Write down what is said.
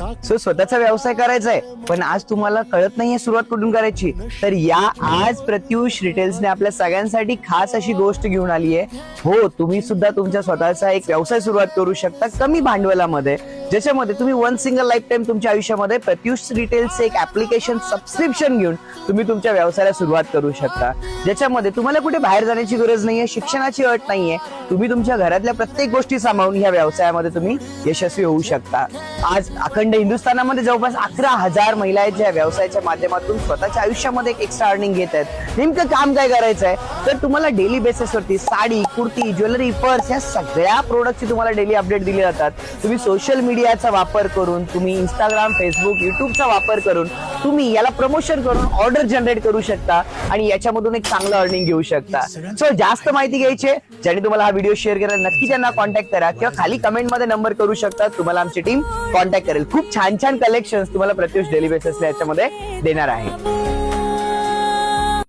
So स्वतःचा व्यवसाय करायचा आहे पण आज तुम्हाला कळत नाहीये सुरुवात कुठून करायची, तर या आज प्रत्युष रिटेल्सने आपल्या सगळ्यांसाठी खास अशी गोष्ट घेऊन आली आहे. हो, तुम्ही सुद्धा तुमच्या स्वतःचा एक व्यवसाय सुरुवात करू शकता कमी भांडवलामध्ये, ज्याच्यामध्ये तुम्ही वन सिंगल लाईफ टाइम तुमच्या आयुष्यामध्ये प्रत्युष रिटेल्सचे एक ऍप्लिकेशन सबस्क्रिप्शन घेऊन तुम्ही तुमच्या व्यवसायाला सुरुवात करू शकता, ज्याच्यामध्ये तुम्हाला कुठे बाहेर जाण्याची गरज नाहीये, शिक्षणाची अट नाहीये. तुम्ही तुमच्या घरातल्या प्रत्येक गोष्टी सांभाळून ह्या व्यवसायामध्ये तुम्ही यशस्वी होऊ शकता. आज अखंड हिंदुस्थानामध्ये जवळपास 11,000 महिला आहेत ज्या व्यवसायाच्या माध्यमातून स्वतःच्या आयुष्यामध्ये एक एक्स्ट्रा अर्निंग घेत आहेत. नेमकं काम काय करायचं आहे, तर तुम्हाला डेली बेसिसवरती साडी, कुर्ती, ज्वेलरी, पर्स या सगळ्या प्रोडक्टची तुम्हाला डेली अपडेट दिले जातात. तुम्ही सोशल मीडियाचा वापर करून, तुम्ही इंस्टाग्राम, फेसबुक, युट्यूबचा वापर करून तुम्ही याला प्रमोशन करून ऑर्डर जनरेट करू शकता आणि याच्यामधून एक चांगलं अर्निंग घेऊ शकता. सो जास्त माहिती घ्यायची आहे, ज्याने तुम्हाला हा व्हिडिओ शेअर केला नक्की त्यांना कॉन्टॅक्ट करा किंवा खाली कमेंट मध्ये नंबर करू शकता, तुम्हाला आमची टीम कॉन्टॅक्ट करेल. खूप छान छान कलेक्शन्स तुम्हाला प्रत्युष डेली बेसिसला याच्यामध्ये देणार आहे.